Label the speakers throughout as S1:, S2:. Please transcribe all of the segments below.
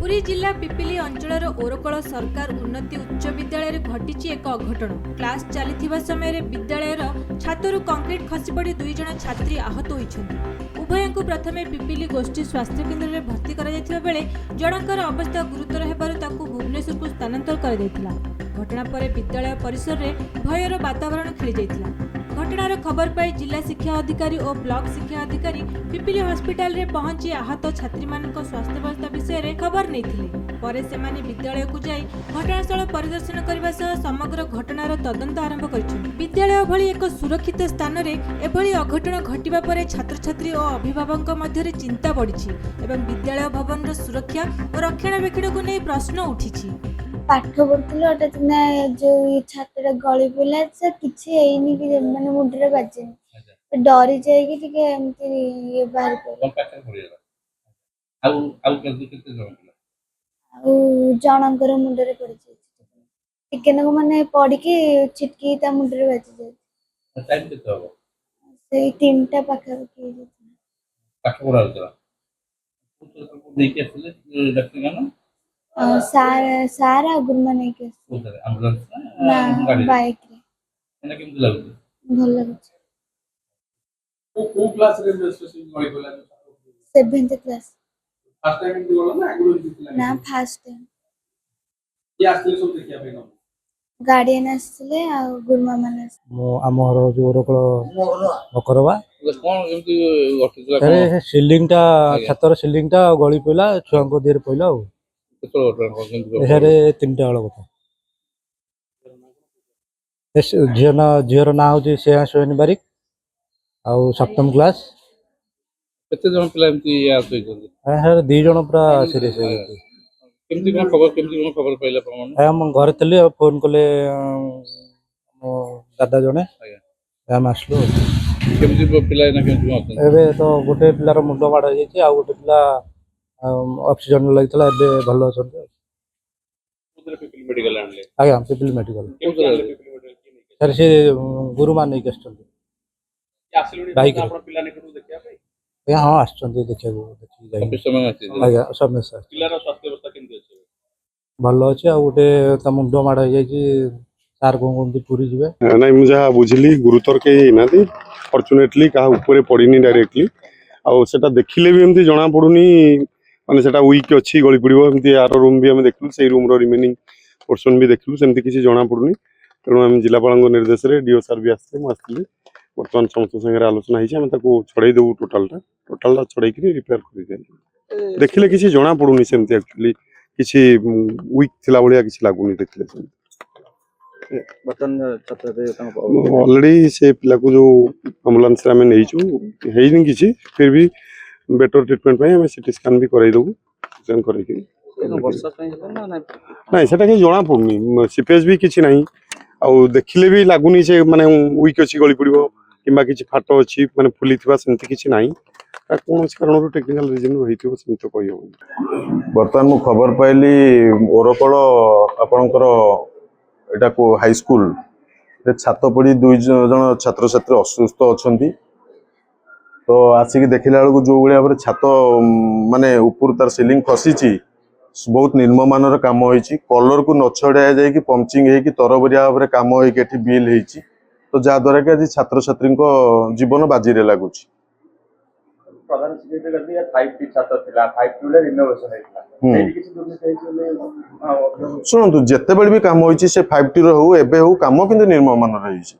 S1: पुरी जिला पिपिली अंचल ओरकल सरकार उन्नति उच्च विद्यालय घटी एक अघटन। क्लास चली समय विद्यालय छातरू कंक्रीट खसी पड़ी 2 जन छात्री आहत होती। उभय को प्रथमे पिपिली गोष्ठी स्वास्थ्य केन्द्र में भर्ती कर बेले जनकर अवस्था गुरुतर होबारु भुवनेश्वर को स्थानांतर कर घटना पर विद्यालय परिसर में भयर वातावरण खेली जाइथिला। घटनार खबर पाई जिला शिक्षा अधिकारी और ब्लॉक शिक्षा अधिकारी पिपिली हॉस्पिटल रे पहुंची आहत छात्री मानक स्वास्थ्य अवस्था विषय रे खबर नैथिले। परे सेमाने विद्यालय को जाई घटनास्थल परिदर्शन करबा सह समग्र घटनार तदंत आरंभ करिसेंति। विद्यालय भली एक सुरक्षित स्थान रे एभली अघटन घटिबा परे छात्र छात्री और अभिभावक मध्य चिंता बढ़िछि एवं विद्यालय भवन सुरक्षा और रक्षणाबेक्षण को नहीं प्रश्न उठिछि।
S2: पाठ पढ़ुथिलु हठात ना जो छात्र गली पड़ा से किछि एइनी कि माने मुंडरे बाजेनी डरी जाय कि टिके एमती ये बाहर पड़े जनकर मुंडरे पड़ जाय टिके न माने पड़ी कि छिटकी ता मुंडरे बाजी जाय
S3: टाइम केते हो
S2: से 3टा पाखा के
S3: पाठ पढ़ा होतला देखे असले डॉक्टर गाना
S2: सारा गुरुमा नहीं के
S3: एम्बुलेंस
S2: ना बाइक रे
S3: एना केमति लागु
S2: भल लागछ।
S4: को क्लास रे स्पेसिफिक गଳି बोला
S2: 7th क्लास
S4: फर्स्ट टाइम एमती बोला ना आगु दिखला
S2: ना फर्स्ट टाइम
S4: ये आस्ते सब देखिया पे न
S2: गार्डियन आसले आ गुरुमा माने
S5: मो आम घर जो ओरकल मकरवा
S3: कोन एमति घटितला
S5: अरे सिलिंग टा छतर सिलिंग टा गली पइला छुआंको देर पइला हो
S3: केतो घटना केमति
S5: एहारे 3टा वाला कथा एस झियर ना हो से सोहन बारिक आउ सप्तम क्लास
S3: केते जन पिला एमति या होइछन
S5: एहारे 2 जन पूरा सीरियस हो गए।
S3: केमति कोन खबर पाइला प्रमाण
S5: हम घर तले फोन कले मो दादा जने हम आसलो
S3: केमति पिला एना केमति होतन
S5: एबे तो गोटे पिलार मुंडो माड़ जायछि आ गोटे पिला ऑक्सीजन लागतला एबे भलो अछन
S3: उधर पिपिल मेडिकल आनले
S5: आया पिपिल मेडिकल
S3: केमति आनले पिपिल मेडिकल की
S5: सर से गुरुमा नहीं कष्ट
S4: आसलुनी
S5: बाइक
S4: आपण पिला निकटू देखिया पे
S5: ये हाँ आछन देखिया देखि जाई
S3: ऑफिस में आछि
S5: आया सब सर
S4: पिलार स्वास्थ्य अवस्था केमति अछि
S5: भलो अछि आ गोटे त मुंडो माड़ जायछि सार कोन पूरी जिवे
S6: ना मु जहाँ बुझिली गुरुतर के नाती फॉर्चुनेटली कहा ऊपर पड़नी डायरेक्टली आउ सेटा देखिले भी एमती जना पड़ुनी माने सेटा वीक अछि गली पड़िबो एमती आर रूम भी हम देखलु से रूम रो रिमेनिंग पोर्शन भी देखलु सेमती किसी जना पड़ुनी तेणु हम जिलापाल निर्देश रे डीओ सर भी आसते मु आसली वर्तमान समस्त संगे आलोचना हिचे हम ताको छड़ाई देबु टोटल छड़ाई के रिपेयर कर दे देखिले किसी जना पड़ुनी सेमती एक्चुअली किसी वीक थिला बलिया किसी लागुनी देखिले सेमती
S5: बतन छतरे
S6: ऑलरेडी से पिला को जो एम्बुलेंस रे हमें नेइछु हेइनी किछि फिर भी बेटर ट्रीटमेंट पे हमें सीटी स्कैन भी कराई दबु स्कैन कराई के
S5: वर्षा पई ना
S6: नहीं सेटा के जणा पड़ुनी सीपेज भी किछि नहीं आ देखिले भी लागुनी से माने वीक अछि गली पड़िबो किबा किछि फाटो अछि माने फुली थिबा सेमति किछि नाही कौन कारण टेक्निकल रीजन होइथिबो सेमति कहि हो।
S7: बर्तमान मु खबर पाइली ओरकल आपणकर एटा को हाई स्कूल छात पड़ी 2 जन छात्र छात्री असुस्थ अछंती तो आसिक देखिला बेलू जो भाई छात माने ऊपर तार सिलिंग खसी बहुत निम्नमानर काम होइछि कलर को न छड़ाया जाए कि पंचिंग है कि तरबरिया भाव काम होइछि बिल होइछि तो जा द्वारा कि आज छात्र छात्री जीवन बाजी रे लागुछि।
S8: प्रधान शिक्षक गलती 5टी छात्र थिला 5टी ले रिनोवेशन हेतला एही किछि दुर्नीति हेछि
S7: सुनंतु जेते बेल भी काम होइछि से 5टी रो हो एबे हो काम किंतु निम्नमानर रहिछि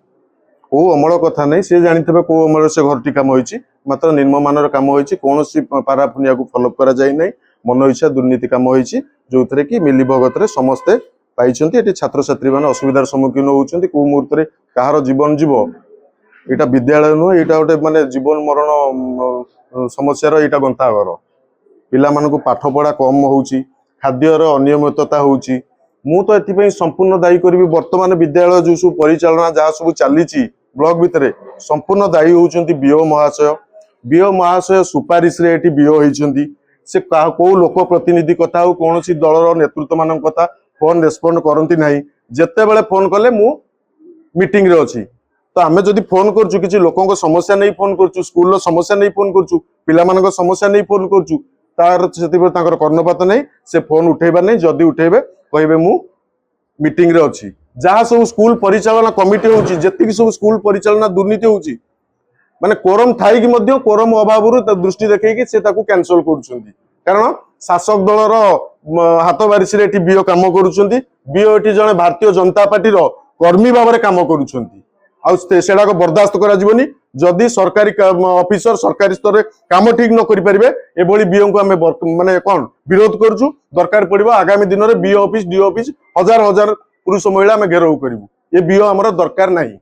S7: को अमल कथा नहीं से जानिथबे को अमल से घरटी काम होइछि मात्र निम्नमानर काम होइछि कोनोसी पाराफुनिया को फॉलो करा जाय नै मन इच्छा दुर्नीति काम होइछि जोथरे कि मिली भगत रे समस्ते पाइछन्ती एटी छात्र छात्री माने असुविधार सम्मुखीन होउछन्ती को मुहूर्त रे कहार जीवन जीव एटा विद्यालय नो एटा गोटे माने जीवन मरण समस्या रो एटा गंताघर पिला मानन को पाठ पढ़ा कम होउछि खाद्य रो अनियमितता होउछि मु तो एथि पई संपूर्ण दायी करबी वर्तमान विद्यालय जो सब परिचालना जहाँ सब चलीची ब्लॉक भितरे संपूर्ण दायी होउछन्ती बीओ महाशय सुपारिश रे एठी बीओ होइछन्ती से को लोक प्रतिनिधि कथा हो कौन सी दलर नेतृत्व मान कथा फोन रेस्पोंड करती ना जिते बड़े फोन कले मु मीटिंग रे अछि तो आमे जदि फोन करछु किछि लोकन को समस्या नहीं फोन करछु स्कूल रो समस्या नहीं फोन करछु पिला मान को समस्या नहीं फोन करछु तार सेतिबे तांकर कर्णपात नहीं से फोन उठेबा नहीं जदी उठेबे कहबे मु मीटिंग रे अछि जहाँ सब स्कूल परिचालना कमिटी होउची जेतिक सब स्कूल परिचालना दुर्नीति होउची माने कोरम थाई कि मध्य कोरम अभाव दृष्टि देखै कि से ताकू कैंसल करूछंती कारण शासक दलर हाथ बारिश रे बीओ काम करूछंती बीओ एटी जने भारतीय जनता पार्टी रो कर्मी भाबरे काम करूछंती आउसेडा को बर्दाश्त करा जीवनी जदि सरकारी ऑफिसर सरकारी स्तर रे काम ठीक न करि परिबे एबोली बीओ को हमें माने कोन विरोध करजु दरकार पड़िबो आगामी दिन रे बीओ ऑफिस डीओ ऑफिस हजार हजार पुरुष महिला हमें घेराव करिवु ये बीओ हमर दरकार नहीं।